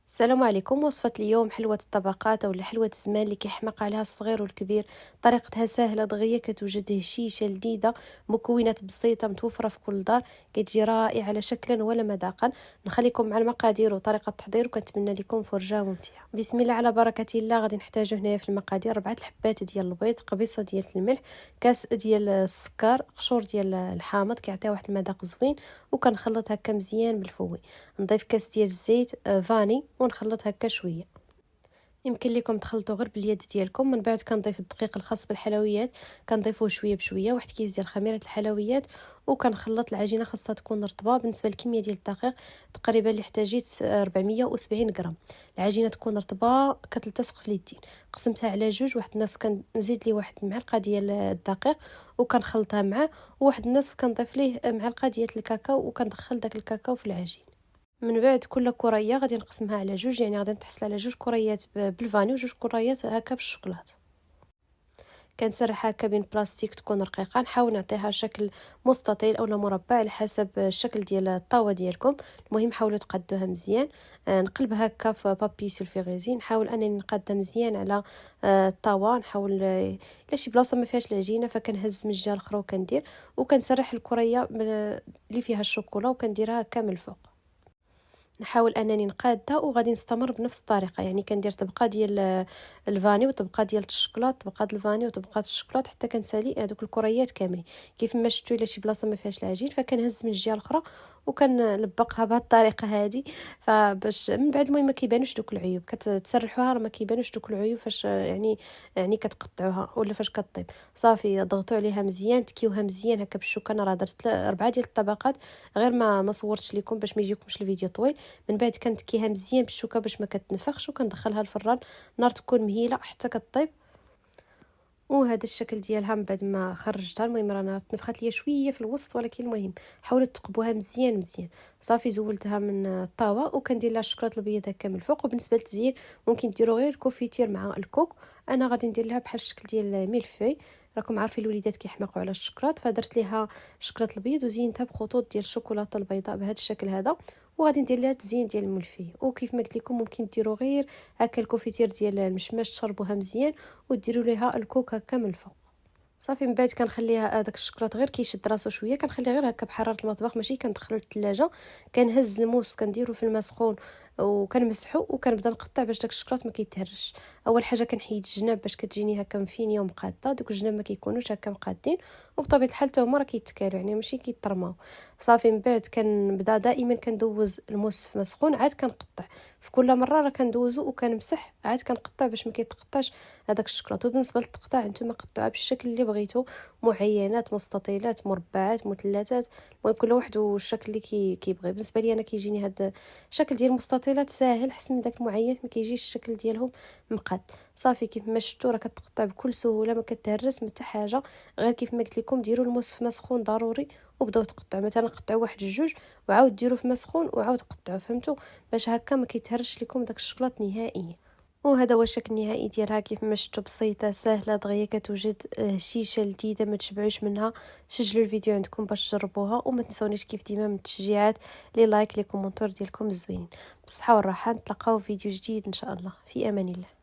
السلام عليكم. وصفة اليوم حلوة الطبقات أو حلوة الزمان اللي كيحماق عليها الصغير والكبير. طريقتها سهلة دغيا، كتوجد هشيشة لذيذة، مكونات بسيطة متوفرة في كل دار، كتجي رائعة لا شكلا ولا مذاقا. نخليكم مع المقادير وطريقة التحضير، وكنتمنى لكم فرجة ممتعة. بسم الله على بركة الله. غادي نحتاجو هنايا في المقادير 4 الحبات ديال البيض، قبيصة ديال الملح، كاس ديال السكر، قشور ديال الحامض كيعطيها واحد المذاق زوين، وكنخلط هكا مزيان بالفوي. نضيف كاس ديال الزيت فاني ونخلط هكا شويه. يمكن لكم تخلطوا غير باليد ديالكم. من بعد كنضيف الدقيق الخاص بالحلويات، كنضيفوه شويه بشويه، واحد كيس ديال خميره الحلويات، وكنخلط العجينه. خاصها تكون رطبه. بالنسبه للكميه ديال الدقيق تقريبا اللي احتاجيت 470 غرام. العجينه تكون رطبه كتلتصق في اليدين. قسمتها على جوج، واحد النصف كنزيد ليه واحد المعلقه ديال الدقيق وكنخلطها معاه، وواحد النصف كنضيف ليه معلقه ديال الكاكاو وكندخل داك الكاكاو في العجين. من بعد كل كريه غادي نقسمها على جوج، يعني غادي نحصل على جوج كريات بالفاني وجوج كريات هكا بالشوكولاط. كنسرحها هكا بين بلاستيك تكون رقيقه. نحاول نعطيها شكل مستطيل اولا مربع على حسب الشكل ديال الطاوه ديالكم. المهم حاولوا تقادوها مزيان. نقلبها هكا في بابي سولفيغيزي. نحاول انني نقادها مزيان على الطاوه. نحاول الا شي بلاصه ما فيهاش العجينه فكنهز من الجهه الاخرى وكندير، وكنسرح الكريه اللي فيها الشوكولا وكنديرها هكا من الفوق. نحاول انني نقادها وغادي نستمر بنفس الطريقه، يعني كندير طبقه ديال الفاني وطبقه ديال الشوكولاط، طبقه الفاني وطبقه الشوكولاط حتى كنسالي هذوك الكريات كاملين. كيف ما شفتوا الا شي بلاصه ما فيهاش العجين فكنهز من الجهه الاخرى وكنلبقها بهذه الطريقه هذه. فباش من بعد المهم ما كيبانوش دوك العيوب، كتسرحوها راه ما كيبانوش دوك العيوب فاش يعني كتقطعوها ولا فاش كطيب. صافي ضغطوا عليها مزيان، تكيوها مزيان هكا بالشوكه. انا راه درت 4 ديال الطبقات، غير ما صورتش لكم باش ما يجيكمش الفيديو طويل. من بعد كنتكيها مزيان بالشوكه باش ما كتنفخش، وكندخلها الفران. النار تكون مهيله حتى كطيب. وهذا الشكل ديالها من بعد ما خرجتها. المهم رانا تنفخات ليا شويه في الوسط، ولكن المهم حاولوا تقبوها مزيان مزيان. صافي زولتها من الطاوه وكندير لها الشكلاط البيض هكا من الفوق. وبالنسبه للتزيين ممكن ديروا غير الكونفيتير مع الكوك. انا غادي ندير لها بحال الشكل ديال ميلفي. راكم عارفين الوليدات كيحماقوا على الشكلاط، فدرت ليها الشكلاط البيض وزينتها بخطوط ديال الشوكولاته البيضاء بهذا الشكل هذا. وغادي ندير لها التزيين ديال الملفي. وكيف ما قلت لكم ممكن ديروا غير هكا الكونفيتير ديال المشماش تشربوها مزيان وديروا ليها الكوك هكا من الفوق. صافي من بعد كنخليها هذاك الشكلاط غير كيشد راسو شويه، كنخليه غير هكا بحراره المطبخ ماشي كندخلو للثلاجه. كنهز الموس كنديرو في الماء سخون وكنمسحو وكنبدا نقطع باش داك الشكلاط ما كيتهرش. اول حاجه كنحيد الجناب باش كتجيني هكا مفينيه ومقاده. دوك الجناب ما كيكونوش هكا مقادين، وبطبيعه الحال حتى هما راه كيتكالوا يعني ماشي كيترماو. صافي من بعد كنبدا دائما كندوز الموس في ماء سخون، عاد كنقطع في كل مره راه كندوزو وكنمسح، عاد كنقطع باش ما كيتقطعش هذاك الشكلاط. وبالنسبه للتقطاع نتوما قطعوها بالشكل اللي بغيتو، معينات، مستطيلات، مربعات، مثلثات. المهم كل واحد والشكل اللي كيبغي. بالنسبه لي انا كيجيني هذا الشكل ديال المستطيلات ساهل حسن من داك المعينات ما كيجيش الشكل ديالهم مقاد. صافي كيف ما شفتوا راه كتقطع بكل سهوله، ما كتهرس حتى حاجه. غير كيف ما قلت لكم ديروا الموس في ماء سخون ضروري وبداو تقطعوا. مثلا قطعوا واحد جوج وعاود ديروا في ماء سخون وعاود قطعوا، فهمتوا؟ باش هكا ما كيتهرش لكم داك الشكلاط نهائيا. وهذا هو الشكل النهائي ديالها. كيف ما شفتوا بسيطه سهله دغيا، كتوجد شيشه لذيذه ما تشبعوش منها. سجلوا الفيديو عندكم باش تجربوها، وما تنسونيش كيف ديما من التشجيعات، لي لايك لي كومونتور ديالكم الزوينين. بالصحه والراحه. نتلاقاو في فيديو جديد ان شاء الله. في امان الله.